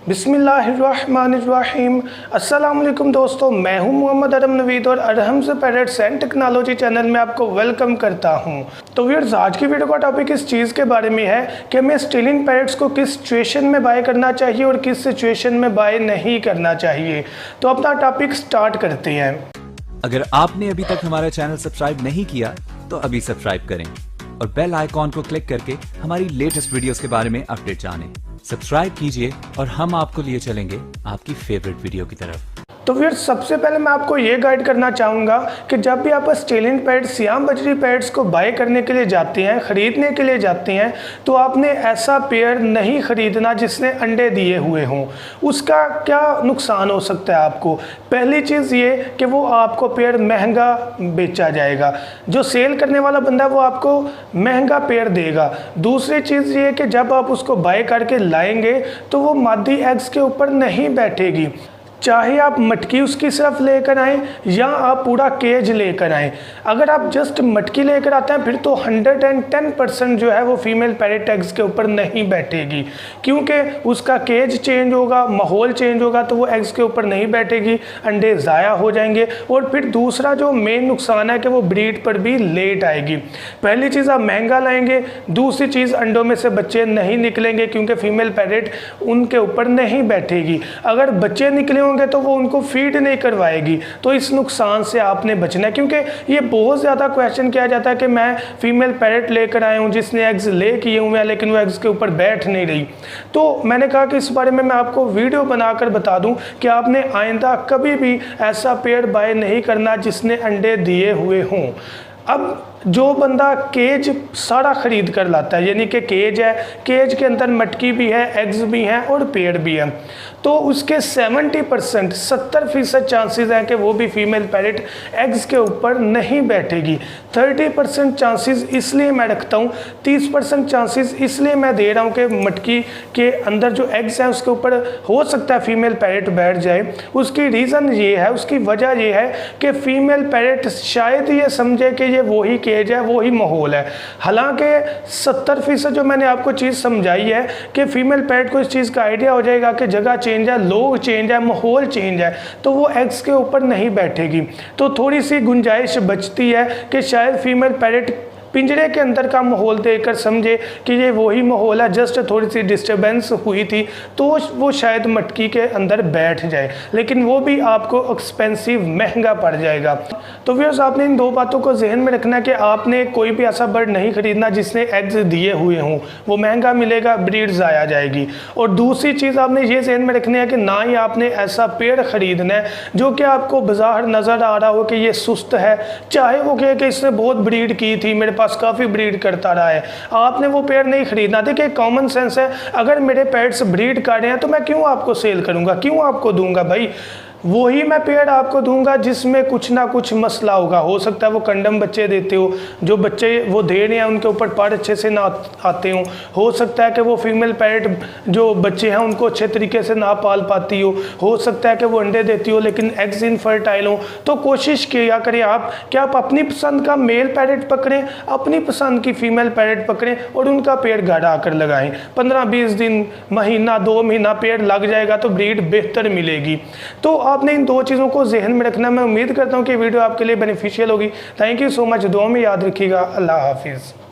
बिस्मिल्लाहिर्रहमानिर्रहीम। अस्सलाम वालेकुम दोस्तों, मैं हूं मोहम्मद अरहम नवीद और अरहम से पैरट्स एंड टेक्नोलॉजी चैनल में आपको वेलकम करता हूं। तो व्यूअर्स, आज की वीडियो का टॉपिक इस चीज़ के बारे में है कि हमें स्टीलिंग पैरट्स को किस सिचुएशन में बाय करना चाहिए और किस सिचुएशन में बाय नहीं करना चाहिए। तो अपना टॉपिक स्टार्ट करते हैं। अगर आपने अभी तक हमारा चैनल सब्सक्राइब नहीं किया तो अभी सब्सक्राइब करें और बेल आइकॉन को क्लिक करके हमारी लेटेस्ट वीडियोस के बारे में अपडेट जानें। सब्सक्राइब कीजिए और हम आपको लिए चलेंगे आपकी फेवरेट वीडियो की तरफ। तो फिर सबसे पहले मैं आपको ये गाइड करना चाहूँगा कि जब भी आप स्टीलिंग पैड्स या बजरी पैड्स को बाय करने के लिए जाते हैं, ख़रीदने के लिए जाते हैं, तो आपने ऐसा पेयर नहीं ख़रीदना जिसने अंडे दिए हुए हों। उसका क्या नुकसान हो सकता है आपको? पहली चीज़ ये कि वो आपको पेयर महंगा बेचा जाएगा। जो सेल करने वाला बंदा वो आपको महंगा पेयर देगा। दूसरी चीज़ ये कि जब आप उसको बाय करके लाएंगे तो वो मादी एग्स के ऊपर नहीं बैठेगी। चाहे आप मटकी उसकी सिर्फ लेकर आएँ या आप पूरा केज लेकर आएँ। अगर आप जस्ट मटकी लेकर आते हैं फिर तो 110% जो है वो फीमेल पैरेट एग्स के ऊपर नहीं बैठेगी, क्योंकि उसका केज चेंज होगा, माहौल चेंज होगा, तो वो एग्स के ऊपर नहीं बैठेगी, अंडे ज़ाया हो जाएंगे। और फिर दूसरा जो मेन नुकसान है कि वो ब्रीड पर भी लेट आएगी। पहली चीज़ आप महंगा लाएंगे, दूसरी चीज़ अंडों में से बच्चे नहीं निकलेंगे क्योंकि फीमेल पैरेट उनके ऊपर नहीं बैठेगी। अगर बच्चे निकले तो वो उनको फीड नहीं करवाएगी। तो इस नुकसान से आपने बचना है, क्योंकि ये बहुत ज़्यादा क्वेश्चन किया जाता है कि मैं फीमेल पैरेट लेकर आया हूँ जिसने एग्स ले किए हुए हैं लेकिन वो एग्स के ऊपर बैठ नहीं रही। तो मैंने कहा कि इस बारे में मैं आपको वीडियो बनाकर बता दूं कि आपने आइंदा कभी भी ऐसा पेयर बाय नहीं करना जिसने अंडे दिए हुए हों। अब जो बंदा केज सारा ख़रीद कर लाता है, यानी कि केज है, केज के अंदर मटकी भी है, एग्स भी हैं और पेड़ भी है, तो उसके 70% चांसेस हैं कि वो भी फीमेल पैरेट एग्स के ऊपर नहीं बैठेगी। 30% चांसेस इसलिए मैं रखता हूँ, 30% चांसेस इसलिए मैं दे रहा हूँ कि मटकी के अंदर जो एग्स हैं उसके ऊपर हो सकता है फीमेल पैरेट बैठ जाए। उसकी रीज़न ये है, उसकी वजह ये है कि फीमेल पैरेट शायद ये समझे कि ये वही केज है, वही माहौल है। हालांकि 70% जो मैंने आपको चीज़ समझाई है कि फीमेल पैरेट को इस चीज़ का आइडिया हो जाएगा कि जगह चेंज है, लोग चेंज है, माहौल चेंज है, तो वो एग्स के ऊपर नहीं बैठेगी। तो थोड़ी सी गुंजाइश बचती है कि शायद फीमेल पैरेट पिंजरे के अंदर का माहौल देखकर समझे कि ये वही माहौल है, जस्ट थोड़ी सी डिस्टर्बेंस हुई थी तो वो शायद मटकी के अंदर बैठ जाए, लेकिन वो भी आपको एक्सपेंसिव महंगा पड़ जाएगा। तो व्यूअर्स, आपने इन दो बातों को जहन में रखना कि आपने कोई भी ऐसा बर्ड नहीं खरीदना जिसने एग्स दिए हुए हों। वो महंगा मिलेगा, ब्रीड ज़ाया जाएगी। और दूसरी चीज़ आपने ये जहन में रखनी है कि ना ही आपने ऐसा पेड़ ख़रीदना है जो कि आपको बाज़ार नज़र आ रहा हो कि ये सुस्त है, चाहे वो कहे कि इसने बहुत ब्रीड की थी, मेरे काफ़ी ब्रीड करता रहा है। आपने वो पेड़ नहीं खरीदना। देखिए, कॉमन सेंस है, अगर मेरे पेट्स ब्रीड कर रहे हैं तो मैं क्यों आपको सेल करूंगा, क्यों आपको दूंगा भाई? वही मैं पेड़ आपको दूंगा जिसमें कुछ ना कुछ मसला होगा। हो सकता है वो कंडम बच्चे देते हो, जो बच्चे वो दे रहे हैं उनके ऊपर पर अच्छे से ना आते हो सकता है कि वो फीमेल पैरेट जो बच्चे हैं उनको अच्छे तरीके से ना पाल पाती हो सकता है कि वो अंडे देती हो लेकिन एग्स इनफर्टाइल हो। तो कोशिश किया करें आप कि आप अपनी पसंद का मेल पैरेट पकड़ें, अपनी पसंद की फीमेल पैरेट पकड़ें और उनका पेड़ घर आकर लगाएं। 15-20 दिन, महीना, 2 महीना पेड़ लग जाएगा तो ब्रीड बेहतर मिलेगी। तो आपने इन दो चीज़ों को जहन में रखना। मैं उम्मीद करता हूं कि वीडियो आपके लिए बेनिफिशियल होगी। Thank you so much. दुआ में याद रखिएगा। अल्लाह हाफिज़।